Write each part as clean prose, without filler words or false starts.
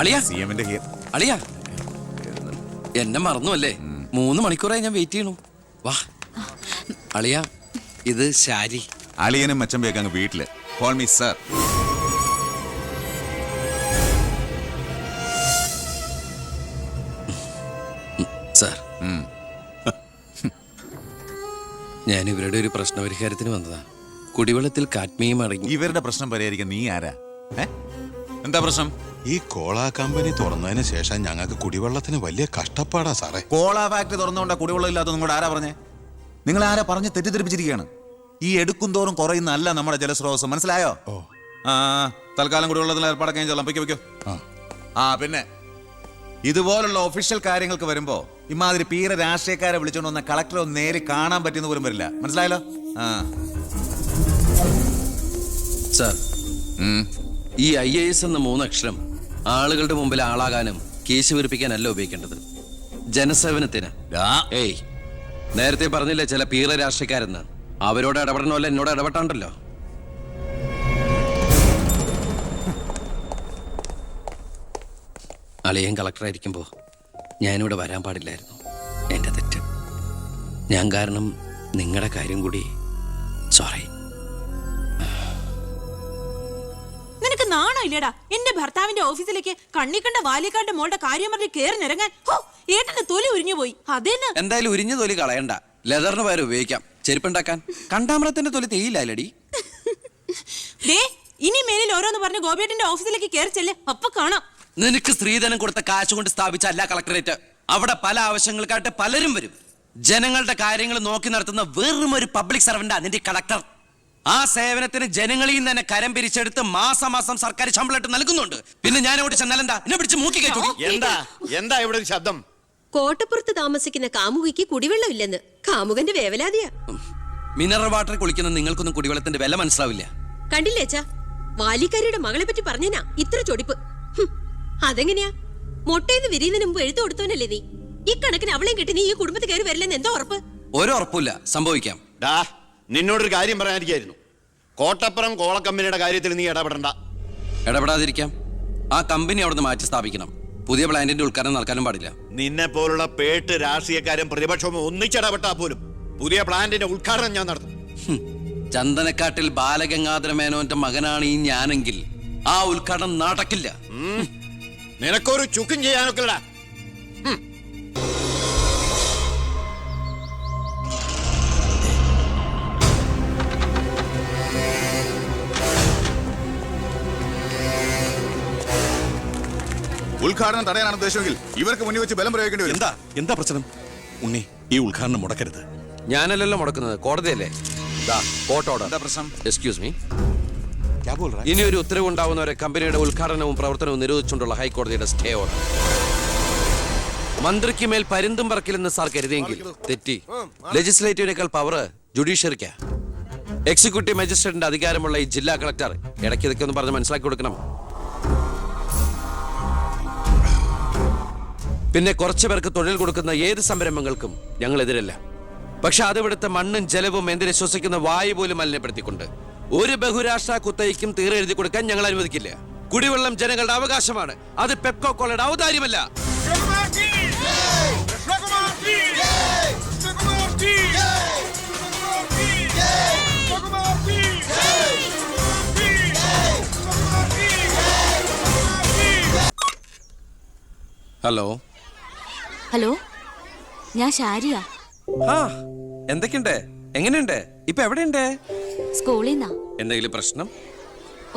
അളിയാ സിഎമ്മിന്റെ അളിയാ എന്നെ മറന്നു അല്ലേ? 3 മണിക്കൂറായി ഞാൻ വെയിറ്റ് ചെയ്യണു. വാ അളിയാ, ഇത് ശാരി. അളിയനും മച്ചമ്പയൊക്കെ അങ്ങ് വീട്ടില്. Call me sir. സാർ, ഞാൻ ഇവരുടെ ഒരു പ്രശ്നപരിഹാരത്തിന് വന്നതാ. കുടിവെള്ളത്തിൽ കാഡ്മിയം അടങ്ങി. ഇവരുടെ പ്രശ്നം പരിഹരിക്കാൻ നീ ആരാ? എന്താ പ്രശ്നം? ഈ കോള കമ്പനി തുറന്നതിന് ശേഷം ഞങ്ങൾക്ക് കുടിവെള്ളത്തിന് വലിയ കഷ്ടപ്പാടാ സാറേ. കോള ഫാക്ടറി തുറന്നുകൊണ്ടാ കുടിവെള്ളം ഇല്ലാത്ത നിങ്ങളോട് ആരാ പറഞ്ഞേ? നിങ്ങൾ ആരാ പറഞ്ഞ് തെറ്റിദ്ധരിപ്പിച്ചിരിക്കുകയാണ്? ഈ എടുക്കും തോറും കുറയുന്നല്ല നമ്മുടെ ജലസ്രോതസ്, മനസ്സിലായോ? തൽക്കാലം കുടിവെള്ളത്തിൽ ഏർപ്പാടൊക്കെ ചെയ്തോളാം. പൊയ്ക്കോ. പിന്നെ ഇതുപോലുള്ള ഒഫീഷ്യൽ കാര്യങ്ങൾക്ക് വരുമ്പോ ഇമാതിരി പീര രാഷ്ട്രീയക്കാരെ വിളിച്ചോണ്ട് വന്ന കളക്ടറെ ഒന്ന് നേരി കാണാൻ പറ്റുന്ന പോലും വരില്ല. മനസ്സിലായല്ലോ? സാർ, ഈ IAS എന്ന 3 അക്ഷരം ആളുകളുടെ മുമ്പിൽ ആളാകാനും കേസ് വീർപ്പിക്കാനല്ല ഉപയോഗിക്കേണ്ടത്, ജനസേവനത്തിന്. ഏയ്, നേരത്തെ പറഞ്ഞില്ലേ ചില പീറ രാഷ്ട്രീയക്കാരെന്ന്? അവരോട് ഇടപെടണമല്ലോ, എന്നോട് ഇടപെട്ടാണ്ടല്ലോ. അളിയൻ കളക്ടറായിരിക്കുമ്പോൾ ഞാനിവിടെ വരാൻ പാടില്ലായിരുന്നു. എൻ്റെ തെറ്റ്. ഞാൻ കാരണം നിങ്ങളുടെ കാര്യം കൂടി. സോറി. നിനക്ക് നാണോ ഇല്ലേടാ എന്റെ ഭർത്താവിന്റെ ഓഫീസിലേക്ക് കണ്ണി കണ്ട വാലിക്കാരുടെ മോളുടെ കാര്യം പറഞ്ഞ് കേറി നിറങ്ങാൻ? ഏട്ടന്റെ തൊലി ഉരിഞ്ഞു പോയി. അതേന്ന് എന്തായാലും ഉരിഞ്ഞ തൊലി കളയണ്ട, ലെതറിന് പകരം ഉപയോഗിക്കാം. ചെരുപ്പുണ്ടാക്കാൻ കണ്ടാമറത്തിന്റെ തൊലി തേയില്ലടി. ഇനി മേലിൽ ഓരോന്ന് പറഞ്ഞ് ഗോപിയേട്ടന്റെ ഓഫീസിലേക്ക് കയറി ചെല്ല്, അപ്പൊ കാണാം. നിനക്ക് സ്ത്രീധനം കൊടുത്ത കാശ് കൊണ്ട് സ്ഥാപിച്ച അല്ല കളക്ടറേറ്റ്. അവിടെ പല ആവശ്യങ്ങൾക്കായിട്ട് പലരും വരും. ജനങ്ങളുടെ കാര്യങ്ങൾ നോക്കി നടത്തുന്ന വെറും ഒരു പബ്ലിക് സർവന്റാ നിന്റെ കളക്ടർ. ആ സേവനത്തിന് ജനങ്ങളിൽ നിന്ന് തന്നെ കരം പിരിച്ചെടുത്ത് മാസം സർക്കാർ ശമ്പളം നൽകുന്നുണ്ട്. പിന്നെ ഞാൻ അവിടെ ചെന്നാലെന്താ? എന്നെ പിടിച്ച് മൂക്കി കയറ്റു. എന്താ ഇവിടെ ഒരു ശബ്ദം? കോട്ടപ്പുറത്ത് താമസിക്കുന്ന കാമുകിക്ക് കുടിവെള്ളം ഇല്ലെന്ന് കാമുകന്റെ വേവലാതിയാ. മിനറൽ വാട്ടർ കുളിക്കുന്ന നിങ്ങൾക്കൊന്നും കുടിവെള്ളത്തിന്റെ വില മനസ്സിലാവില്ല. കണ്ടില്ലേച്ചാ, വാലിക്കാരിയുടെ മകളെ പറ്റി പറഞ്ഞനാ ഇത്ര ചൊടിപ്പ്. അതെങ്ങനെയാ? മൊട്ടയിന്ന് വിരിയുന്നതിന് മുമ്പ് എഴുത്തു കൊടുത്തവനല്ലേ നീ? ഈ കണക്കിന് അവളെയും കെട്ടി നീ ഈ കുടുംബത്തിൽ കയറി വരില്ലെന്ന് എന്തോ ഉറപ്പ്? ഒരു ഉറപ്പില്ല, സംഭവിക്കാം. നിന്നോടൊരു കാര്യം പറയാനിരിക്കായിരുന്നു. കോട്ടപ്പുറം കോള കമ്പനിയുടെ കാര്യത്തിൽ നീ ഇടപെടണ്ട. ഇടപെടാതിരിക്കാം. ആ കമ്പനി അവിടെ നിന്ന് മാറ്റി സ്ഥാപിക്കണം. പുതിയ പ്ലാന്റിന്റെ ഉദ്ഘാടനം നടക്കാനും പാടില്ല. നിന്നെ പോലുള്ള പേട്ട് രാഷ്ട്രീയക്കാരും പ്രതിപക്ഷവും ഒന്നിച്ചിടപെട്ടാ പോലും പുതിയ പ്ലാന്റിന്റെ ഉദ്ഘാടനം ഞാൻ നടത്തും. ചന്ദനക്കാട്ടിൽ ബാലഗംഗാധര മേനോന്റെ മകനാണ് ഈ ഞാനെങ്കിൽ ആ ഉദ്ഘാടനം നടക്കില്ല. നിനക്കൊരു ചുക്കും ചെയ്യാനൊക്കെടാ. ഉദ്ഘാടനം തടയാനാണ് ഉദ്ദേശമെങ്കിൽ ഇവർക്ക് മുന്നിൽ വെച്ച് ബലം പ്രയോഗിക്കേണ്ടി വരും. എന്താ പ്രശ്നം? ഉണ്ണി, ഈ ഉദ്ഘാടനം മുടക്കരുത്. ഞാനല്ലല്ലോ മുടക്കുന്നത്, കോടതിയല്ലേ. എന്താ പ്രശ്നം? Excuse me. ഇനി ഒരു ഉത്തരവ് ഉണ്ടാവുന്നവരെ കമ്പനിയുടെ ഉദ്ഘാടനവും പ്രവർത്തനവും നിരോധിച്ചുകൊണ്ടുള്ള ഹൈക്കോടതിയുടെ സ്റ്റേ ഓർഡർ. മന്ത്രിക്ക് മേൽ പരുന്തും പറക്കില്ലെന്ന് സാർ കരുതിയെങ്കിൽ തെറ്റി. ലെജിസ്ലേറ്റീവിനേക്കാൾ പവർ ജുഡീഷ്യറിക്കാ. എക്സിക്യൂട്ടീവ് മജിസ്ട്രേറ്റിന്റെ അധികാരമുള്ള ഈ ജില്ലാ കളക്ടർ ഇടയ്ക്ക് ഇതൊക്കെ ഒന്ന് പറഞ്ഞ് മനസ്സിലാക്കി കൊടുക്കണം. പിന്നെ കുറച്ചു പേർക്ക് തൊഴിൽ കൊടുക്കുന്ന ഏത് സംരംഭങ്ങൾക്കും ഞങ്ങൾ എതിരല്ല. പക്ഷെ അതിവിടുത്തെ മണ്ണും ജലവും എന്തിനെ ശ്വസിക്കുന്ന വായു പോലും മലിനപ്പെടുത്തിക്കൊണ്ട് ഒരു ബഹുരാഷ്ട്ര കുത്തയ്ക്കും തീരെ എഴുതി കൊടുക്കാൻ ഞങ്ങൾ അനുവദിക്കില്ല. കുടിവെള്ളം ജനങ്ങളുടെ അവകാശമാണ്, അത് പെപ്കോ കോളയുടെ ഔദാര്യമല്ല. ഹലോ ഹലോ, ഞാൻ ശാരിയ. എന്തൊക്കെയുണ്ട്? എങ്ങനെയുണ്ട്? ഇപ്പൊ എവിടെയുണ്ട്? സ്കൂളിൽ നിന്നാ. എന്തെങ്കിലും പ്രശ്നം?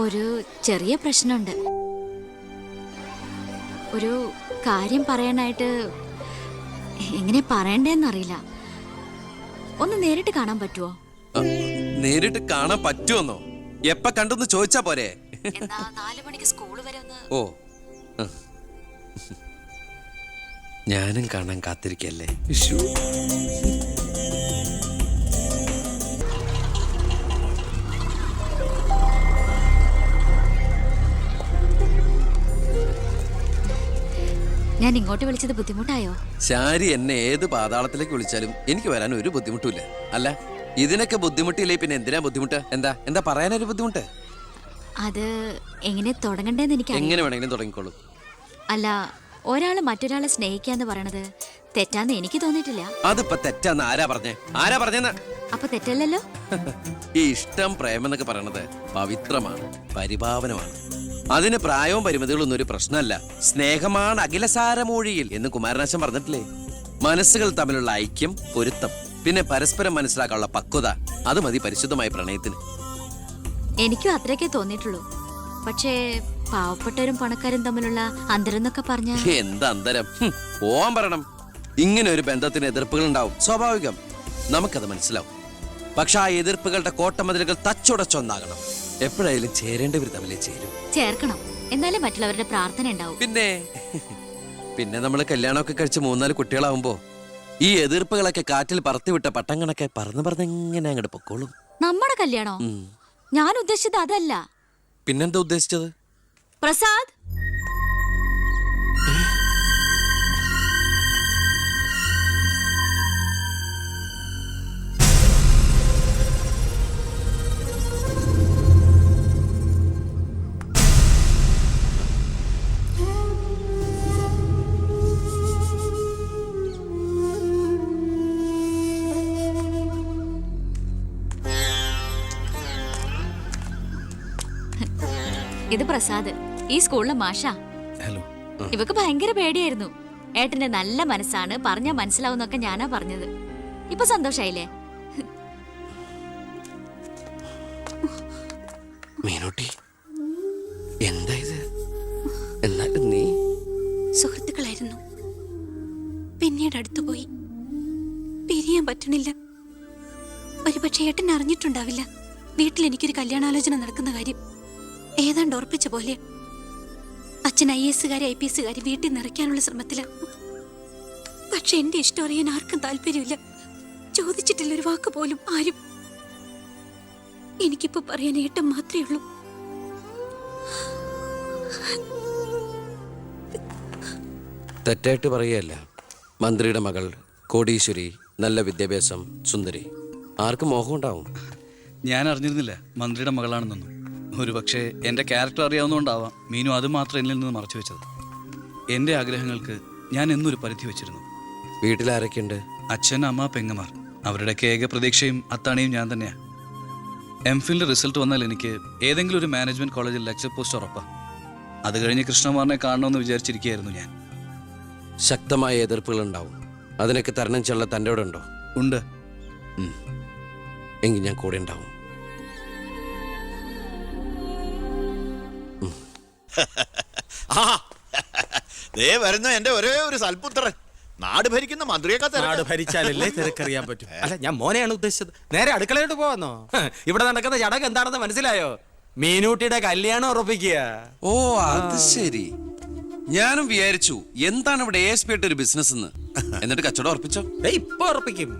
ഒരു ചെറിയ പ്രശ്നമുണ്ട്. ഒരു കാര്യം പറയാനായിട്ട് എങ്ങനെ പറയണ്ടേന്നറിയില്ല. ഒന്ന് നേരിട്ട് കാണാൻ പറ്റുമോ? നേരിട്ട് കാണാൻ പറ്റുമെന്നോ? എപ്പ കണ്ടെന്ന് ചോദിച്ചാ പോരെ? 4 മണിക്ക് സ്കൂൾ വരെ ഒന്ന്. ഓ, ഞാനും കാണാൻ കാത്തിരിക്കല്ലേ. ഞാൻ ഇങ്ങോട്ട് വിളിച്ചത് ബുദ്ധിമുട്ടായോ? ശാരി എന്നെ ഏത് പാതാളത്തിലേക്ക് വിളിച്ചാലും എനിക്ക് വരാൻ ഒരു ബുദ്ധിമുട്ടില്ല. അല്ല, ഇതിനൊക്കെ ബുദ്ധിമുട്ടില്ലേ പിന്നെ എന്തിനാ ബുദ്ധിമുട്ട്? എന്താ പറയാനൊരു ബുദ്ധിമുട്ട്? അത് എങ്ങനെ തുടങ്ങണ്ടേന്ന് എനിക്ക് എങ്ങനെ വേണമെങ്കിലും തുടങ്ങിക്കോളൂ. അല്ല, ഒരാള് മറ്റൊരാളെ സ്നേഹിക്കാന്ന് പറയണത് തെറ്റാന്ന് എനിക്ക് തോന്നിയിട്ടില്ല. അതിപ്പോ തെറ്റാന്ന് ആരാ പറഞ്ഞെന്ന്? അപ്പൊ തെറ്റല്ലല്ലോ. ഈ ഇഷ്ടം പ്രേമം എന്നൊക്കെ പറയണത് പവിത്രമാണ്, പരിഭാവനമാണ്. അതിന് പ്രായവും പരിമിതികളൊന്നും ഒരു പ്രശ്നമല്ല. സ്നേഹമാണ് അഖിലസാരമൂഴിയിൽ എന്ന് കുമാരനാശൻ പറഞ്ഞിട്ടില്ലേ? മനസ്സുകൾ തമ്മിലുള്ള ഐക്യം, പൊരുത്തം, പിന്നെ പരസ്പരം മനസ്സിലാക്കാനുള്ള പക്വത, അത് മതി പരിശുദ്ധമായ പ്രണയത്തിന്. എനിക്കും അത്രയൊക്കെ തോന്നിയിട്ടുള്ളൂ. പക്ഷേ പാവപ്പെട്ടവരും പണക്കാരും തമ്മിലുള്ള അന്തരം എന്നൊക്കെ പറഞ്ഞ എന്താ അന്തരം? പോവാൻ പറയണം. ഇങ്ങനെ ഒരു ബന്ധത്തിന് എതിർപ്പുകൾ ഉണ്ടാവും, സ്വാഭാവികം. നമുക്കത് മനസ്സിലാവും. പക്ഷെ ആ എതിർപ്പുകളുടെ കോട്ടമതിലുകൾ തച്ചുടച്ചൊന്നാകണം. എപ്പോഴായാലും ചേരേണ്ടവർ തമ്മിലേ ചേരും. ചേർക്കണം, എന്നാലേ മറ്റുള്ളവരുടെ പ്രാർത്ഥന ഉണ്ടാവും. പിന്നെ നമ്മൾ കല്യാണമൊക്കെ കഴിച്ച് 3-4 കുട്ടികളാവുമ്പോ ഈ എതിർപ്പുകളൊക്കെ കാറ്റിൽ പറത്തിവിട്ട പട്ടം കണക്കെ പറന്ന് അങ്ങോട്ട് പൊക്കോളും. നമ്മുടെ കല്യാണോ? ഞാൻ ഉദ്ദേശിച്ചത് അതല്ല. പിന്നെന്താ ഉദ്ദേശിച്ചത്? പ്രസാദ്, ഇത് പ്രസാദ്, ഈ സ്കൂളിലെ മാഷാ. ഹലോ. ഇവക്ക് ഭയങ്കര പേടിയായിരുന്നു. ഏട്ടന്റെ നല്ല മനസ്സാണ്, പറഞ്ഞാ മനസ്സിലാവുന്നൊക്കെ ഞാനാ പറഞ്ഞത്. ഇപ്പൊ സന്തോഷായില്ലേ? മീനൂട്ടി, എന്താ ഇത്? എന്നാലും നീ സുഹൃത്തുക്കളായിരുന്നു, പിന്നീട് അടുത്തുപോയി. പിരിയാൻ പറ്റണില്ല. ഒരുപക്ഷെ ഏട്ടൻ അറിഞ്ഞിട്ടുണ്ടാവില്ല വീട്ടിൽ എനിക്കൊരു കല്യാണാലോചന നടക്കുന്ന കാര്യം. ഏതാണ്ട് ഉറപ്പിച്ച പോലെ അച്ഛൻ IAS IPS വീട്ടിൽ നിറയ്ക്കാനുള്ള ശ്രമത്തില. പക്ഷെ എന്റെ ഇഷ്ടം അറിയാൻ ആർക്കും താല്പര്യമില്ല. ചോദിച്ചിട്ടില്ല ഒരു വാക്ക് പോലും ആരും. എനിക്കിപ്പോ പറയാൻ ഏട്ടൻ മാത്രമേ ഉള്ളൂ. തെറ്റായിട്ട് പറയുകയല്ല. മന്ത്രിയുടെ മകൾ, കോടീശ്വരി, നല്ല വിദ്യാഭ്യാസം, സുന്ദരി, ആർക്കും മോഹം ഉണ്ടാവും. ഞാൻ അറിഞ്ഞിരുന്നില്ല മന്ത്രിയുടെ മകളാണെന്നൊന്നും. ഒരു പക്ഷേ എൻ്റെ ക്യാരക്ടർ അറിയാവുന്നതുകൊണ്ടാവാം മീനു അത് മാത്രം എന്നിൽ നിന്ന് മറച്ചു വെച്ചത്. എൻ്റെ ആഗ്രഹങ്ങൾക്ക് ഞാൻ എന്നൊരു പരിധി വെച്ചിരുന്നു. വീട്ടിലാരൊക്കെയുണ്ട്? അച്ഛൻ, അമ്മ, പെങ്ങമാർ. അവരുടെയൊക്കെ ഏക പ്രതീക്ഷയും അത്താണിയും ഞാൻ തന്നെയാണ്. MPhilന്റെ റിസൾട്ട് വന്നാൽ എനിക്ക് ഏതെങ്കിലും ഒരു മാനേജ്മെന്റ് കോളേജിൽ ലെക്ചർ പോസ്റ്റ് ഉറപ്പാണ്. അത് കഴിഞ്ഞ് കൃഷ്ണകുമാറിനെ കാണണമെന്ന് വിചാരിച്ചിരിക്കുകയായിരുന്നു ഞാൻ. ശക്തമായ എതിർപ്പുകൾ ഉണ്ടാവും. അതിനൊക്കെ തരണം ചെയ്യാനുള്ള തൻ്റെ അവിടെ ഉണ്ടോ? ഉണ്ട്. എങ്കിൽ ഞാൻ കൂടെ ഉണ്ടാവും. ആ ദേ വരുന്ന എന്റെ ഒരേ ഒരു സൽപുത്രൻ. നാട് ഭരിക്കുന്ന മന്ത്രിയൊക്കെ നാട് ഭരിച്ചാലല്ലേ തിരക്കറിയാൻ പറ്റും. അല്ല, ഞാൻ മോനെയാണ് ഉദ്ദേശിച്ചത്. നേരെ അടുക്കളയോട്ട് പോവാന്നോ? ഇവിടെ നടക്കുന്ന ചടങ്ങ് എന്താണെന്ന് മനസ്സിലായോ? മീനൂട്ടിയുടെ കല്യാണം ഉറപ്പിക്കുക. ഓ, അത് ശരി. ഞാനും വിചാരിച്ചു എന്താണ് ഇവിടെ ASP ആയിട്ട് ഒരു ബിസിനസ് എന്ന്. എന്നിട്ട് കച്ചവടം ഉറപ്പിച്ചോ? ഇപ്പൊ ഉറപ്പിക്കും.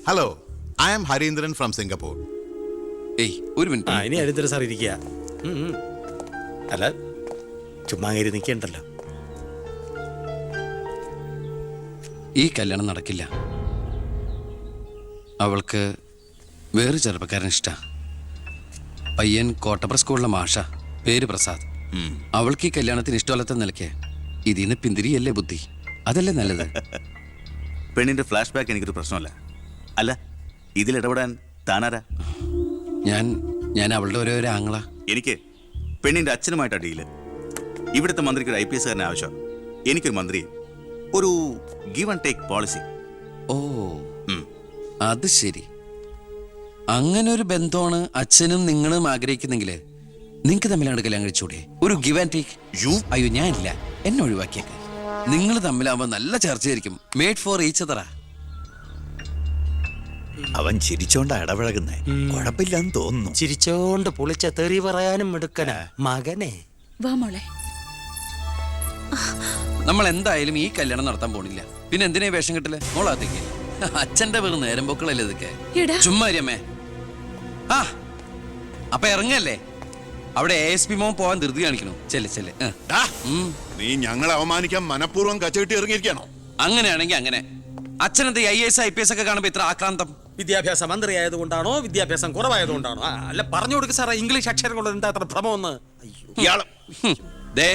Hello, I am Harindran from Singapore. ഒരു മിനിറ്റ്. ഇനി ഹരീന്ദ്രൻ സാർ ഇരിക്കുക. അല്ല, ചുമ്മാ കയറി നിൽക്കണ്ടല്ലോ. ഈ കല്യാണം നടക്കില്ല. അവൾക്ക് വേറെ ചെറുപ്പക്കാരൻ ഇഷ്ടാ. പയ്യൻ കോട്ടപ്പുറ സ്കൂളിലെ മാഷ, പേര് പ്രസാദ്. അവൾക്ക് ഈ കല്യാണത്തിന് ഇഷ്ടമല്ലാത്ത നിലയ്ക്ക് ഇതിന്ന് പിന്തിരിയല്ലേ ബുദ്ധി? അതല്ലേ നല്ലത്? പെണ്ണിന്റെ ഫ്ലാഷ് ബാക്ക് എനിക്കൊരു പ്രശ്നമല്ല. അല്ല, ഇതിലിടപെടാൻ താനാരാ? ഞാൻ അവളുടെ ഓരോ ആങ്ങളാ. എനിക്ക് പെണ്ണിന്റെ അച്ഛനുമായിട്ടാണ് ഡീല്. ഇവിടുത്തെ മന്ത്രിക്ക് ഒരു IPS ആവശ്യം. എനിക്കൊരു മന്ത്രി, ഒരു ഗിവ് ആൻഡ് ടേക്ക് പോളിസി. ഓ, അത് ശരി. അങ്ങനെ ഒരു ബന്ധമാണ് അച്ഛനും നിങ്ങളും ആഗ്രഹിക്കുന്നെങ്കിൽ നിങ്ങൾക്ക് തമ്മിലാണ് കല്യാണം കഴിച്ചൂടെ? ഒരു ഗിവ് ആൻഡ് ടേക്ക്. അയ്യോ, ഞാനില്ല, എന്നെ ഒഴിവാക്കിയേക്ക്. നിങ്ങൾ തമ്മിലാവുമ്പോ നല്ല ചർച്ചയായിരിക്കും. മേഡ് ഫോർ ഈച്ച് അതറാ. അവൻ ചിരിച്ചോണ്ടാ ഇടപഴകുന്നേ. കുഴപ്പമില്ലെന്ന് തോന്നുന്നു. ചിരിച്ചോണ്ട് പൊളിച്ച തെറി പറയാനും എടുക്കന മകനെ. വാ മോളെ. നമ്മൾ എന്തായാലും ഈ കല്യാണം നടത്താൻ പോണില്ല. പിന്നെ എന്തിനാ വേഷം കിട്ടില്ല? മോളാത്തേക്ക് അച്ഛന്റെ വെറും നേരം പോക്കളല്ലേ ഇതൊക്കെ? ചുമ്മാ അമ്മേ. ആ, അപ്പൊ ഇറങ്ങല്ലേ? അവിടെ ASP മോൻ പോവാൻ ധൃതി കാണിക്കണോ? ചെല്ലെ. നീ ഞങ്ങളെ അവമാനിക്കാൻ മനഃപൂർവ്വം കച്ചകെട്ടി ഇറങ്ങിയിരിക്കണോ? അങ്ങനെയാണെങ്കിൽ അങ്ങനെ. അച്ഛനെന്ത് IAS IPS ഒക്കെ കാണുമ്പോ ഇത്ര ആക്രാന്തം? വിദ്യാഭ്യാസ മന്ത്രി ആയതുകൊണ്ടാണോ, വിദ്യാഭ്യാസം കുറവായതുകൊണ്ടാണോ? അല്ല, പറഞ്ഞു കൊടുക്ക സാറേ, ഇംഗ്ലീഷ് അക്ഷരം കൊണ്ട് എന്താ അത്ര ഭ്രമമെന്ന്. ഇയാള് ദേ,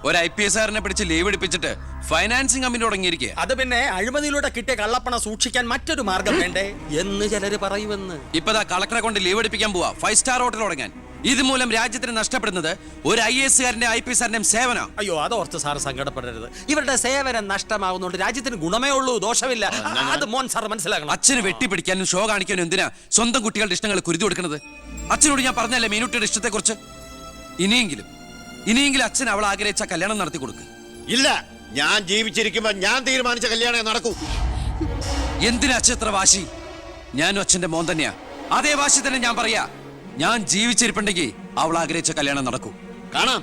ഒരു IPS കാരനെ പിടിച്ച് ലീവ് എടുപ്പിച്ചിട്ട് ഫൈനാൻസിങ് കമ്പനി തുടങ്ങിയിരിക്കുക. അത് പിന്നെ അഴിമതിയിലൂടെ കിട്ടിയ കള്ളപ്പണം സൂക്ഷിക്കാൻ മറ്റൊരു മാർഗം വേണ്ടേ എന്ന് ചിലര് പറയുമെന്ന്. ഇപ്പതാ കളക്ടറെ കൊണ്ട് ലീവ് എടുപ്പിക്കാൻ പോവാ 5 സ്റ്റാർ ഹോട്ടൽ തുടങ്ങാൻ. ഇതുമൂലം രാജ്യത്തിന് നഷ്ടപ്പെടുന്നത് ഒരു IAS കാരന്റെ IPS കാരന്റെയും സേവന. അയ്യോ, അതോർത്ത് സാർ സങ്കടപ്പെടരുത്. ഇവരുടെ സേവനം നഷ്ടമാകുന്നതുകൊണ്ട് രാജ്യത്തിന് ഗുണമേ ഉള്ളൂ, ദോഷമില്ല. അത് മോൻ സാർ മനസ്സിലാക്കണം. അച്ഛന് വെട്ടിപ്പിടിക്കാനും ഷോ കാണിക്കാനും എന്തിനാ സ്വന്തം കുട്ടികളുടെ ഇഷ്ടങ്ങൾ കുരുതി കൊടുക്കുന്നത്? അച്ഛനോട് ഞാൻ പറഞ്ഞല്ലേ മീനുട്ടിയുടെ ഇഷ്ടത്തെ കുറിച്ച്. ഇനിയെങ്കിലും അച്ഛൻ അവൾ ആഗ്രഹിച്ച കല്യാണം നടത്തി കൊടുക്ക്. ഇല്ല, ഞാൻ ജീവിച്ചിരിക്കുമ്പോ ഞാൻ തീരുമാനിച്ച കല്യാണം നടക്കൂ. എന്തിനാ അച്ഛൻ എത്ര വാശി? ഞാനും അച്ഛന്റെ മോൻ തന്നെയാ. അതേ വാശി തന്നെ ഞാൻ പറയാ. ഞാൻ ജീവിച്ചിരിപ്പുണ്ടെങ്കിൽ അവൾ ആഗ്രഹിച്ച കല്യാണം നടക്കൂ. കാണാം.